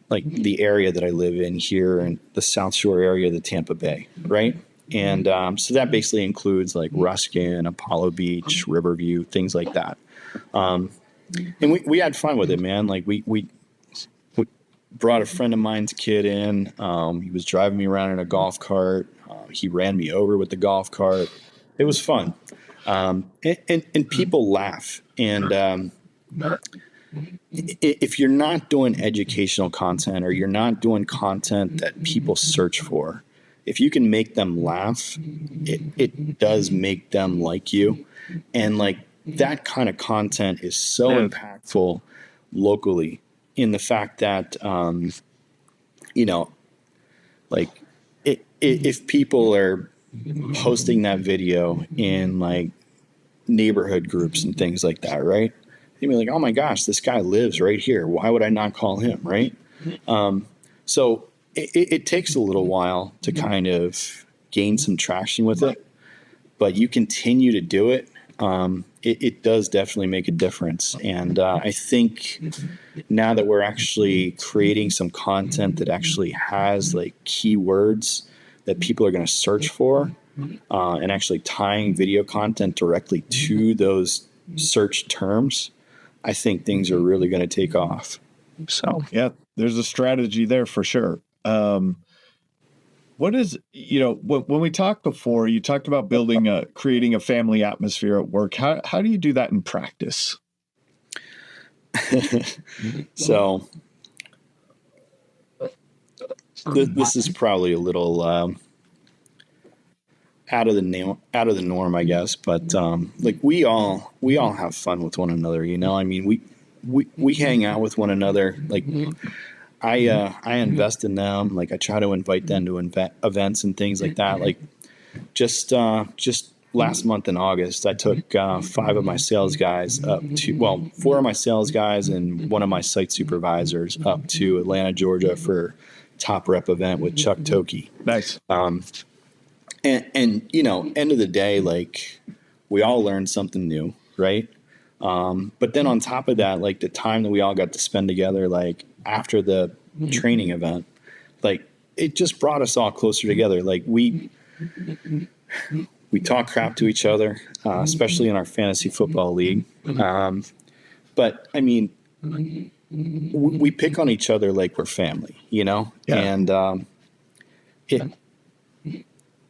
like the area that I live in here in the South Shore area of the Tampa Bay, right? And so that basically includes like Ruskin, Apollo Beach, Riverview, things like that. And we had fun with it, man. Like we brought a friend of mine's kid in. He was driving me around in a golf cart. He ran me over with the golf cart. It was fun. And people laugh. And if you're not doing educational content or you're not doing content that people search for, if you can make them laugh, it does make them like you. And like that kind of content is so impactful locally in the fact that, if people are posting that video in like neighborhood groups and things like that, right? You'd be like, oh my gosh, this guy lives right here. Why would I not call him, right? So it takes a little while to kind of gain some traction with it, but you continue to do it. It does definitely make a difference. And I think now that we're actually creating some content that actually has like keywords that people are going to search for, and actually tying video content directly to those search terms, I think things are really going to take off. So, yeah, there's a strategy there for sure. What is, when we talked before, you talked about creating a family atmosphere at work. How do you do that in practice? So this is probably a little out of the norm, I guess. But like we all have fun with one another. I mean, we hang out with one another. Like I invest in them. Like I try to invite them to events and things like that. Like just last month in August, I took 5 of my sales guys 4 of my sales guys and one of my site supervisors up to Atlanta, Georgia for Top Rep event with Chuck Toki. Nice. And end of the day, like we all learned something new, right? But then on top of that, like the time that we all got to spend together, like after the training event, like it just brought us all closer together. Like we talk crap to each other, especially in our fantasy football league. But I mean, we pick on each other like we're family, Yeah. And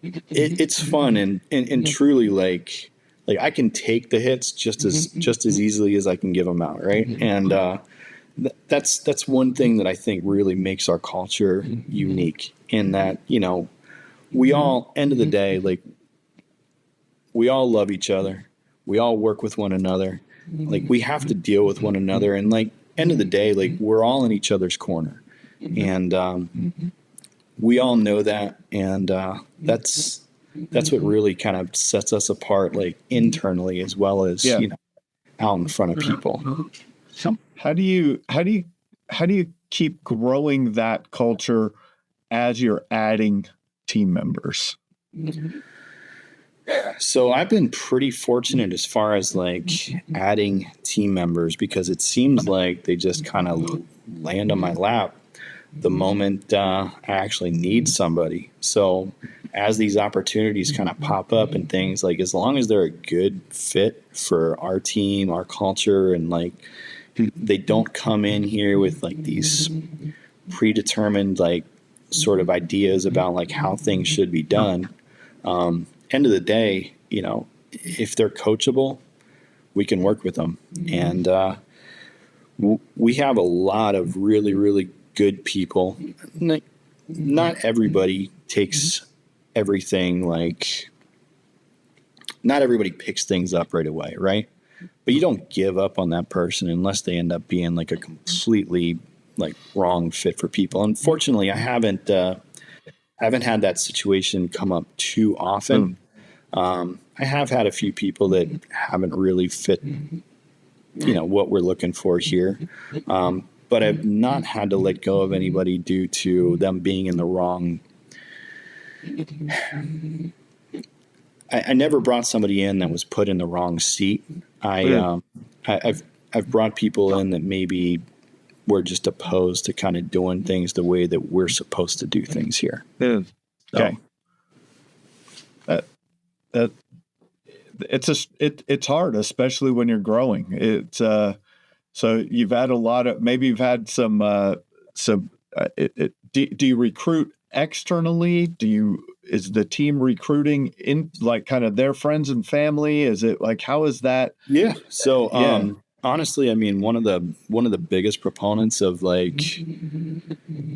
it's fun and truly like I can take the hits just as easily as I can give them out, right? And that's one thing that I think really makes our culture unique. In that we all, end of the day, like we all love each other, we all work with one another, like we have to deal with one another, and like end of the day, like we're all in each other's corner, and we all know that, and that's what really kind of sets us apart, like internally as well as out in front of people. How do you keep growing that culture as you're adding team members? So I've been pretty fortunate as far as like adding team members, because it seems like they just kind of land on my lap the moment I actually need somebody. So as these opportunities kind of pop up and things, like as long as they're a good fit for our team, our culture, and like they don't come in here with like these predetermined like sort of ideas about like how things should be done. End of the day, if they're coachable, we can work with them. And we have a lot of really, really good people. Not everybody takes everything, like not everybody picks things up right away, right? But you don't give up on that person unless they end up being like a completely like wrong fit for people. Unfortunately, I haven't had that situation come up too often. I have had a few people that haven't really fit, what we're looking for here. But I've not had to let go of anybody due to them being in the wrong. I never brought somebody in that was put in the wrong seat. I've brought people in that maybe were just opposed to kind of doing things the way that we're supposed to do things here. Okay. It's hard, especially when you're growing. So you've had maybe you've had some, do you recruit externally? Is the team recruiting in like kind of their friends and family? Is it like, how is that? Yeah. So, honestly, I mean, one of the biggest proponents of like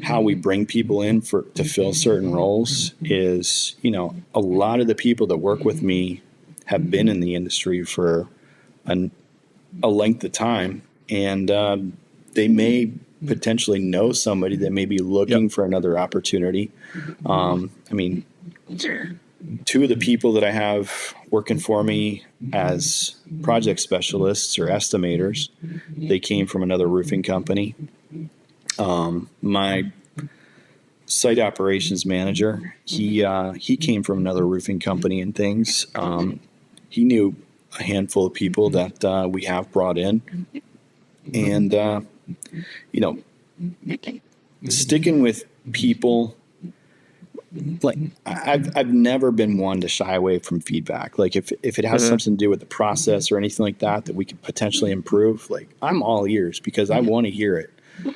how we bring people in to fill certain roles is, a lot of the people that work with me have been in the industry for a length of time, and they may potentially know somebody that may be looking for another opportunity. I mean, two of the people that I have working for me as project specialists or estimators, they came from another roofing company. My site operations manager, he came from another roofing company and things. He knew a handful of people that we have brought in, and sticking with people. Like I've never been one to shy away from feedback. Like if it has something to do with the process or anything like that we could potentially improve, like I'm all ears because I want to hear it.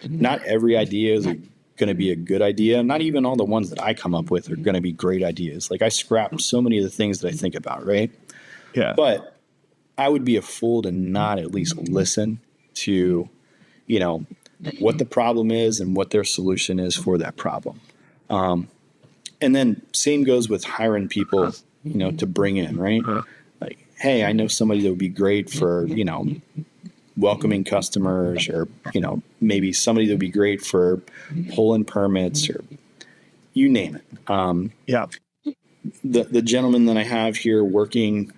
Not every idea is going to be a good idea. Not even all the ones that I come up with are going to be great ideas. Like I scrap so many of the things that I think about, right? Yeah. But I would be a fool to not at least listen to, what the problem is and what their solution is for that problem. And then same goes with hiring people, to bring in, right? Like, hey, I know somebody that would be great for, welcoming customers, or, maybe somebody that would be great for pulling permits, or you name it. The gentleman that I have here working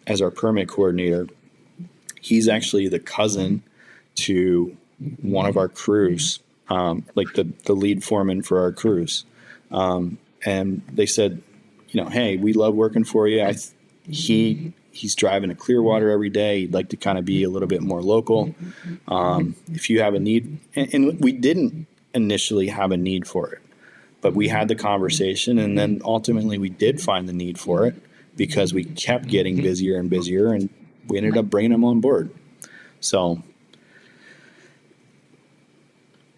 as our permit coordinator, he's actually the cousin to one of our crews, like the lead foreman for our crews. And they said, hey, we love working for you. He's driving to Clearwater every day. He'd like to kind of be a little bit more local. If you have a need, and we didn't initially have a need for it, but we had the conversation, and then ultimately we did find the need for it because we kept getting busier and busier, and we ended up bringing him on board. So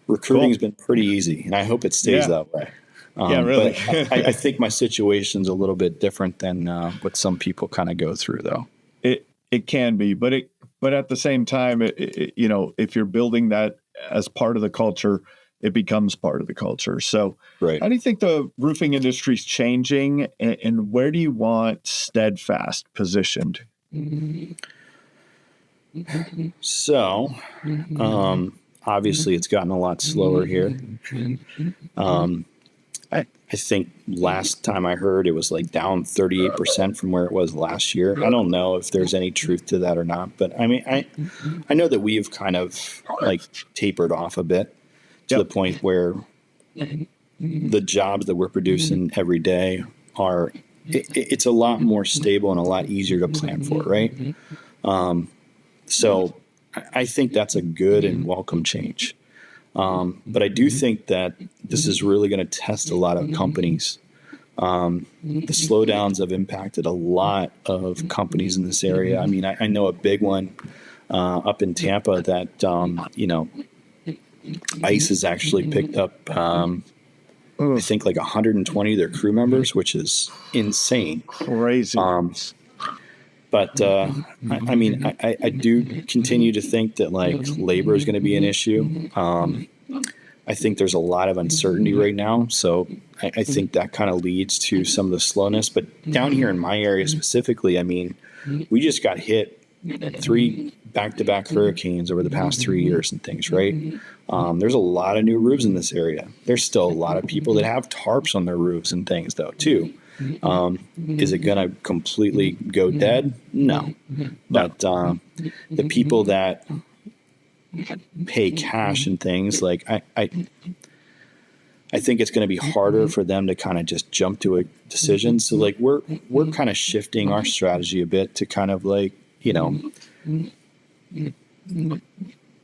recruiting's been pretty easy, and I hope it stays that way. Really. But I think my situation's a little bit different than what some people kind of go through, though. It can be, but at the same time, if you're building that as part of the culture, it becomes part of the culture. So, right. How do you think the roofing industry is changing, and where do you want Steadfast positioned? So, obviously, it's gotten a lot slower here. I think last time I heard it was like down 38% from where it was last year. I don't know if there's any truth to that or not, but I mean, I know that we've kind of like tapered off a bit to the point where the jobs that we're producing every day are it's a lot more stable and a lot easier to plan for, right? So I think that's a good and welcome change. But I do think that this is really going to test a lot of companies. The slowdowns have impacted a lot of companies in this area. I mean, I know a big one up in Tampa that, ICE has actually picked up, I think like 120 of their crew members, which is insane. Crazy. But I mean, I do continue to think that like labor is going to be an issue. I think there's a lot of uncertainty right now. So I think that kind of leads to some of the slowness. But down here in my area specifically, I mean, we just got hit 3 back-to-back hurricanes over the past 3 years and things, right? There's a lot of new roofs in this area. There's still a lot of people that have tarps on their roofs and things, though, too. Is it going to completely go dead? No. But the people that pay cash and things, like I think it's going to be harder for them to kind of just jump to a decision. So like we're kind of shifting our strategy a bit to kind of like,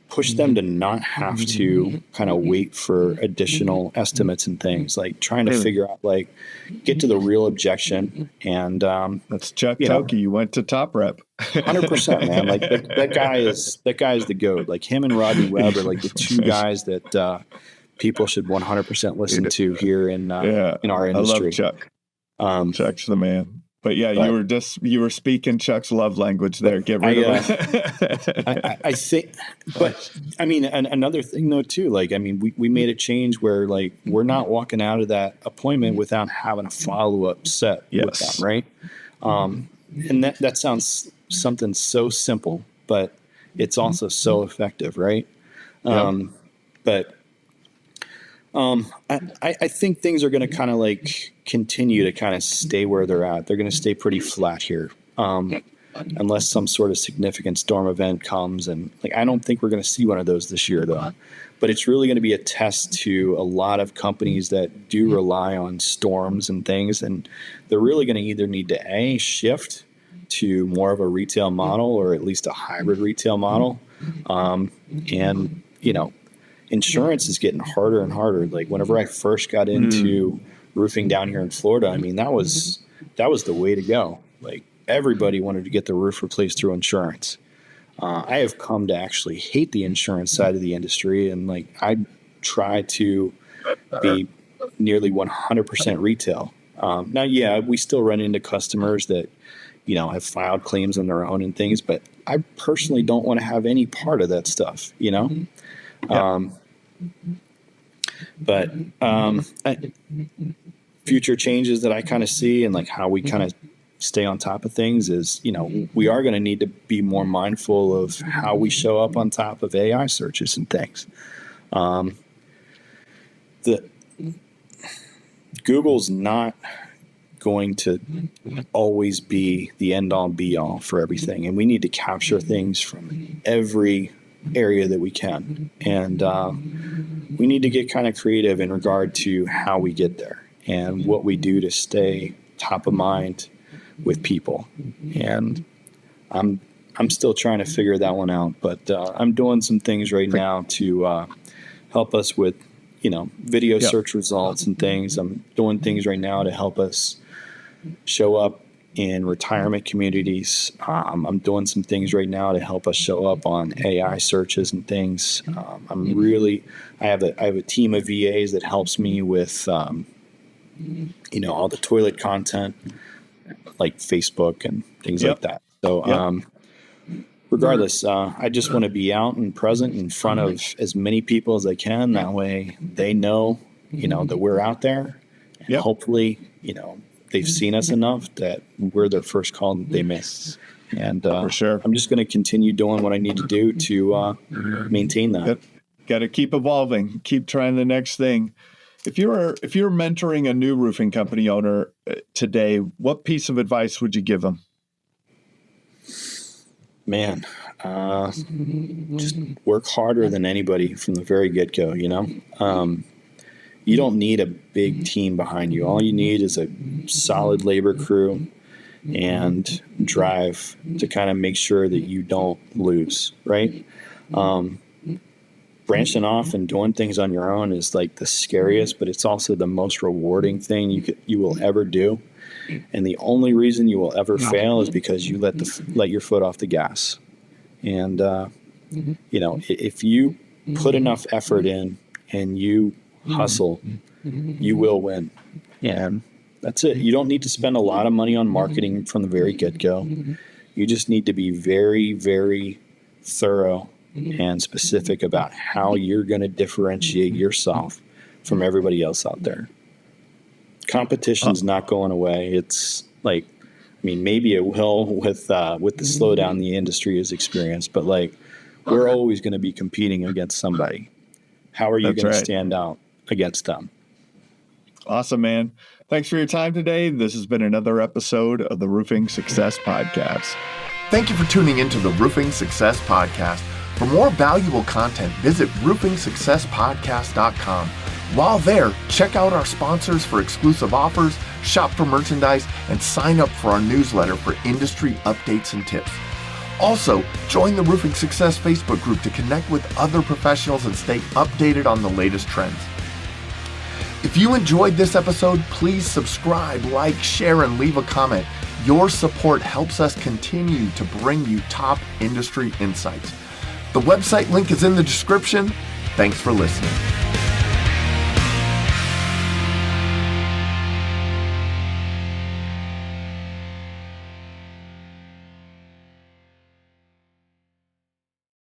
push them to not have to kind of wait for additional estimates and things, like trying to figure out, like, get to the real objection. And that's Chuck Toki. You went to Top Rep. 100%, man. Like that guy is the GOAT. Like him and Rodney Webb are like the two guys that people should 100% listen to here in our industry. I love Chuck. Chuck's the man. But yeah, you were speaking Chuck's love language there. Get rid of it. I think, but I mean, another thing though too, like, I mean, we made a change where like, we're not walking out of that appointment without having a follow-up set with them. Right. And that sounds something so simple, but it's also so effective. Right. But I think things are going to kind of like continue to kind of stay where they're at. They're going to stay pretty flat here, unless some sort of significant storm event comes. And like, I don't think we're going to see one of those this year, though. But it's really going to be a test to a lot of companies that do rely on storms and things, and they're really going to either need to shift to more of a retail model, or at least a hybrid retail model, and insurance is getting harder and harder. Like whenever I first got into roofing down here in Florida, I mean, that was the way to go. Like everybody wanted to get the roof replaced through insurance. I have come to actually hate the insurance side of the industry. And like, I try to be nearly 100% retail. Now, yeah, we still run into customers that, have filed claims on their own and things, but I personally don't want to have any part of that stuff, future changes that I kind of see, and like how we kind of stay on top of things is, we are going to need to be more mindful of how we show up on top of AI searches and things. Google's not going to always be the end all be all for everything. And we need to capture things from every area that we can. And we need to get kind of creative in regard to how we get there and what we do to stay top of mind with people. And I'm still trying to figure that one out, but I'm doing some things right now to help us with, video search results and things. I'm doing things right now to help us show up in retirement communities. I'm doing some things right now to help us show up on AI searches and things. I have a team of VAs that helps me with, all the toilet content, like Facebook and things like that. So, regardless, I just want to be out and present in front of as many people as I can. That way they know, that we're out there, and hopefully, they've seen us enough that we're their first call that they miss. And for sure, I'm just going to continue doing what I need to do to maintain that. Got to keep evolving, keep trying the next thing. If you're mentoring a new roofing company owner today, what piece of advice would you give them? Man, just work harder than anybody from the very get-go, You don't need a big team behind you. All you need is a solid labor crew and drive to kind of make sure that you don't lose, right? Branching off and doing things on your own is like the scariest, but it's also the most rewarding thing you will ever do. And the only reason you will ever fail is because you let your foot off the gas. And if you put enough effort in and you hustle, you will win. And that's it. You don't need to spend a lot of money on marketing from the very get-go. You just need to be very, very thorough and specific about how you're going to differentiate yourself from everybody else out there. Competition's not going away. It's like, maybe it will with the slowdown the industry has experienced, but like, we're always going to be competing against somebody. How are you going to stand out against them? Awesome, man. Thanks for your time today. This has been another episode of the Roofing Success Podcast. Thank you for tuning into the Roofing Success Podcast. For more valuable content, visit roofingsuccesspodcast.com. While there, check out our sponsors for exclusive offers, shop for merchandise, and sign up for our newsletter for industry updates and tips. Also, join the Roofing Success Facebook group to connect with other professionals and stay updated on the latest trends. If you enjoyed this episode, please subscribe, like, share, and leave a comment. Your support helps us continue to bring you top industry insights. The website link is in the description. Thanks for listening.